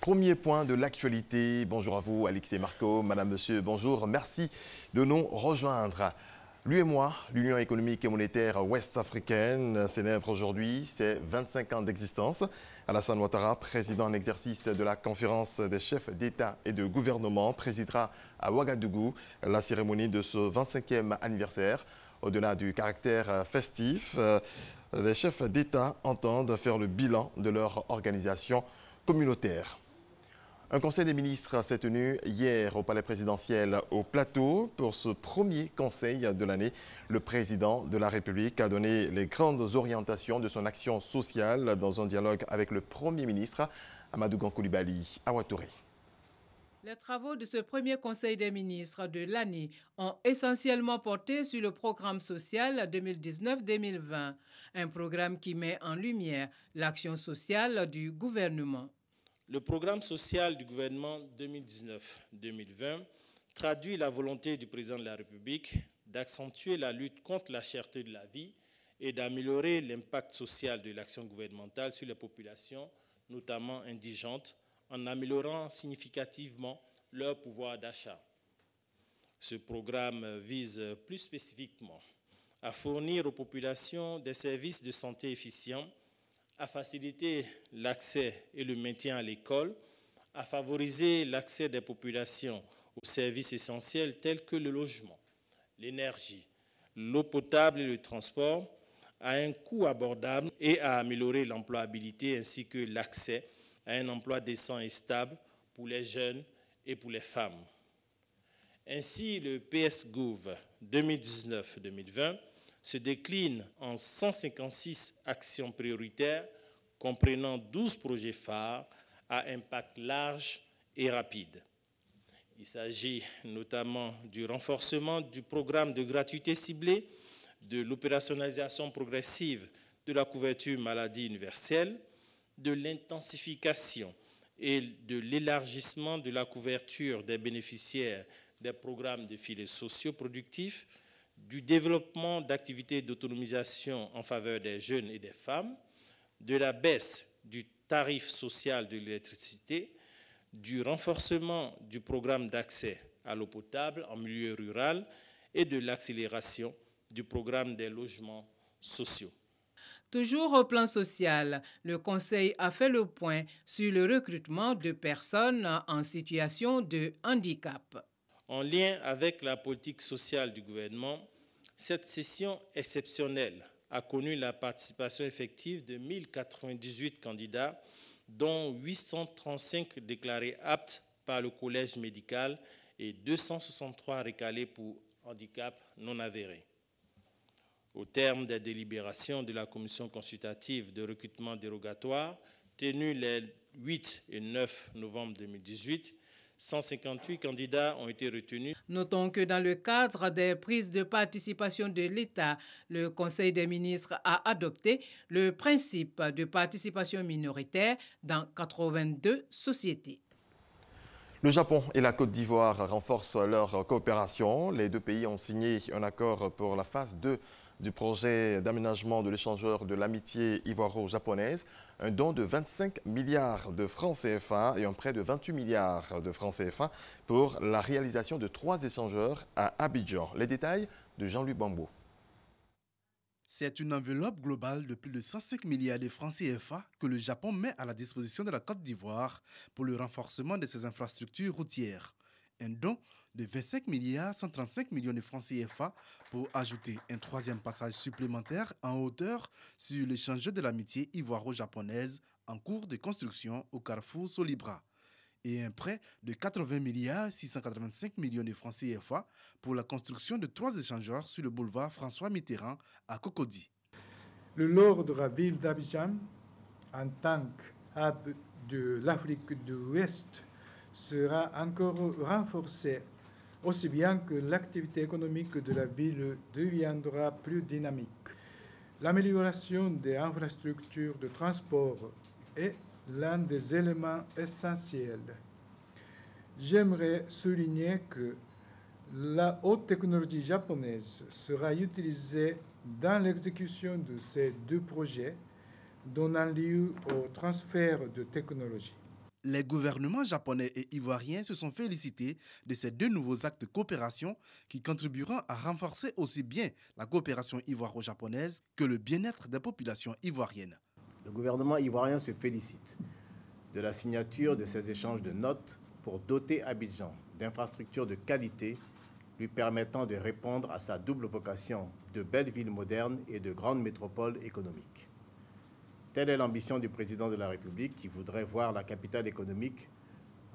Premier point de l'actualité. Bonjour à vous, Alexis et Marco. Madame, monsieur, bonjour. Merci de nous rejoindre. L'UEMOA, l'Union économique et monétaire ouest-africaine, célèbre aujourd'hui ses 25 ans d'existence. Alassane Ouattara, président en exercice de la conférence des chefs d'État et de gouvernement, présidera à Ouagadougou la cérémonie de ce 25e anniversaire. Au-delà du caractère festif, les chefs d'État entendent faire le bilan de leur organisation communautaire. Un conseil des ministres s'est tenu hier au palais présidentiel au Plateau. Pour ce premier conseil de l'année, le président de la République a donné les grandes orientations de son action sociale dans un dialogue avec le Premier ministre Amadou Gon Coulibaly à Ouattouré. Les travaux de ce premier Conseil des ministres de l'année ont essentiellement porté sur le programme social 2019-2020, un programme qui met en lumière l'action sociale du gouvernement. Le programme social du gouvernement 2019-2020 traduit la volonté du président de la République d'accentuer la lutte contre la cherté de la vie et d'améliorer l'impact social de l'action gouvernementale sur les populations, notamment indigentes, en améliorant significativement leur pouvoir d'achat. Ce programme vise plus spécifiquement à fournir aux populations des services de santé efficients, à faciliter l'accès et le maintien à l'école, à favoriser l'accès des populations aux services essentiels tels que le logement, l'énergie, l'eau potable et le transport, à un coût abordable et à améliorer l'employabilité ainsi que l'accès à un emploi décent et stable pour les jeunes et pour les femmes. Ainsi, le PS-Gouv 2019-2020 se décline en 156 actions prioritaires comprenant 12 projets phares à impact large et rapide. Il s'agit notamment du renforcement du programme de gratuité ciblée, de l'opérationnalisation progressive de la couverture maladie universelle, de l'intensification et de l'élargissement de la couverture des bénéficiaires des programmes de filets sociaux productifs, du développement d'activités d'autonomisation en faveur des jeunes et des femmes, de la baisse du tarif social de l'électricité, du renforcement du programme d'accès à l'eau potable en milieu rural et de l'accélération du programme des logements sociaux. Toujours au plan social, le Conseil a fait le point sur le recrutement de personnes en situation de handicap. En lien avec la politique sociale du gouvernement, cette session exceptionnelle a connu la participation effective de 1098 candidats, dont 835 déclarés aptes par le collège médical et 263 recalés pour handicap non avéré. Au terme des délibérations de la commission consultative de recrutement dérogatoire, tenue les 8 et 9 novembre 2018, 158 candidats ont été retenus. Notons que dans le cadre des prises de participation de l'État, le Conseil des ministres a adopté le principe de participation minoritaire dans 82 sociétés. Le Japon et la Côte d'Ivoire renforcent leur coopération. Les deux pays ont signé un accord pour la phase 2 du projet d'aménagement de l'échangeur de l'amitié ivoiro-japonaise, un don de 25 milliards de francs CFA et un prêt de 28 milliards de francs CFA pour la réalisation de 3 échangeurs à Abidjan. Les détails de Jean-Louis Bambo. C'est une enveloppe globale de plus de 105 milliards de francs CFA que le Japon met à la disposition de la Côte d'Ivoire pour le renforcement de ses infrastructures routières. Un don de 25 milliards 135 millions de francs CFA pour ajouter un 3e passage supplémentaire en hauteur sur l'échangeur de l'amitié ivoiro-japonaise en cours de construction au carrefour Solibra. Et un prêt de 80 milliards 685 millions de francs CFA pour la construction de 3 échangeurs sur le boulevard François Mitterrand à Cocody. Le lord de la ville d'Abidjan, en tant qu'hub de l'Afrique de l'Ouest, sera encore renforcé, aussi bien que l'activité économique de la ville deviendra plus dynamique. L'amélioration des infrastructures de transport est l'un des éléments essentiels. J'aimerais souligner que la haute technologie japonaise sera utilisée dans l'exécution de ces 2 projets, donnant lieu au transfert de technologie. Les gouvernements japonais et ivoiriens se sont félicités de ces deux nouveaux actes de coopération qui contribueront à renforcer aussi bien la coopération ivoiro-japonaise que le bien-être des populations ivoiriennes. Le gouvernement ivoirien se félicite de la signature de ces échanges de notes pour doter Abidjan d'infrastructures de qualité lui permettant de répondre à sa double vocation de belle ville moderne et de grande métropole économique. Telle est l'ambition du président de la République qui voudrait voir la capitale économique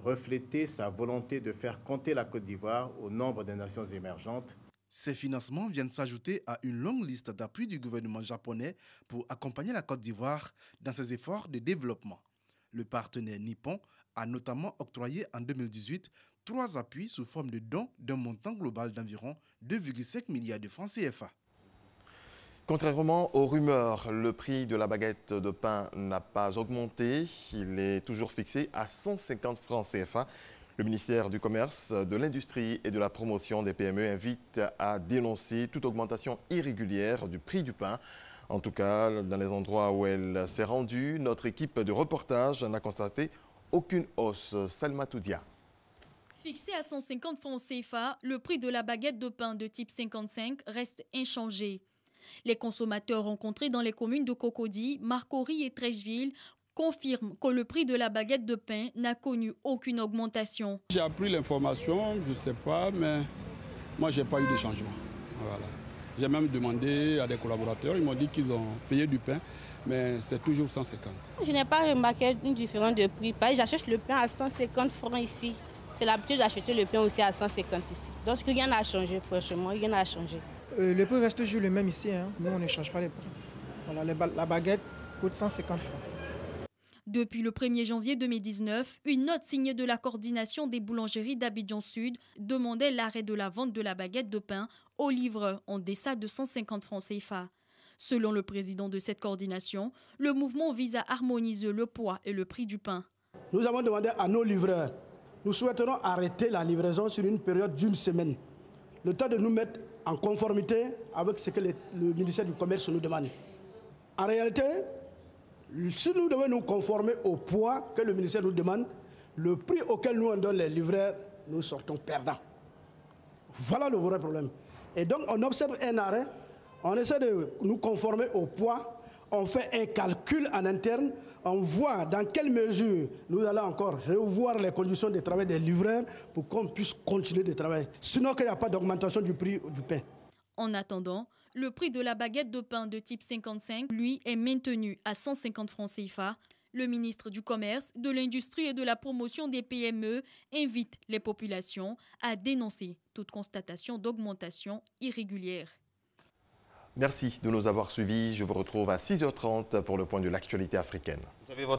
refléter sa volonté de faire compter la Côte d'Ivoire au nombre des nations émergentes. Ces financements viennent s'ajouter à une longue liste d'appuis du gouvernement japonais pour accompagner la Côte d'Ivoire dans ses efforts de développement. Le partenaire nippon a notamment octroyé en 2018 3 appuis sous forme de dons d'un montant global d'environ 2,5 milliards de francs CFA. Contrairement aux rumeurs, le prix de la baguette de pain n'a pas augmenté. Il est toujours fixé à 150 francs CFA. Le ministère du Commerce, de l'Industrie et de la Promotion des PME invite à dénoncer toute augmentation irrégulière du prix du pain. En tout cas, dans les endroits où elle s'est rendue, notre équipe de reportage n'a constaté aucune hausse. Salma Toudia. Fixé à 150 francs CFA, le prix de la baguette de pain de type 55 reste inchangé. Les consommateurs rencontrés dans les communes de Cocody, Marcory et Trècheville confirment que le prix de la baguette de pain n'a connu aucune augmentation. J'ai appris l'information, je ne sais pas, mais moi, je n'ai pas eu de changement. Voilà. J'ai même demandé à des collaborateurs, ils m'ont dit qu'ils ont payé du pain, mais c'est toujours 150. Je n'ai pas remarqué une différence de prix. J'achète le pain à 150 francs ici. C'est l'habitude d'acheter le pain aussi à 150 ici. Donc rien n'a changé, franchement, rien n'a changé. Le prix reste toujours le même ici. Nous, on ne change pas les prix. Voilà, la baguette coûte 150 francs. Depuis le 1er janvier 2019, une note signée de la coordination des boulangeries d'Abidjan Sud demandait l'arrêt de la vente de la baguette de pain aux livreurs en deçà de 150 francs CFA. Selon le président de cette coordination, le mouvement vise à harmoniser le poids et le prix du pain. Nous avons demandé à nos livreurs, nous souhaiterons arrêter la livraison sur une période d'1 semaine. Le temps de nous mettre en conformité avec ce que le ministère du Commerce nous demande. En réalité, si nous devons nous conformer au poids que le ministère nous demande, le prix auquel nous en donne les livreurs, nous sortons perdants. Voilà le vrai problème. Et donc on observe un arrêt, on essaie de nous conformer au poids, on fait un calcul en interne, on voit dans quelle mesure nous allons encore revoir les conditions de travail des livreurs pour qu'on puisse continuer de travailler. Sinon qu'il n'y a pas d'augmentation du prix du pain. En attendant, le prix de la baguette de pain de type 55, lui, est maintenu à 150 francs CFA. Le ministre du Commerce, de l'Industrie et de la Promotion des PME invite les populations à dénoncer toute constatation d'augmentation irrégulière. Merci de nous avoir suivis. Je vous retrouve à 6h30 pour le point de l'actualité africaine.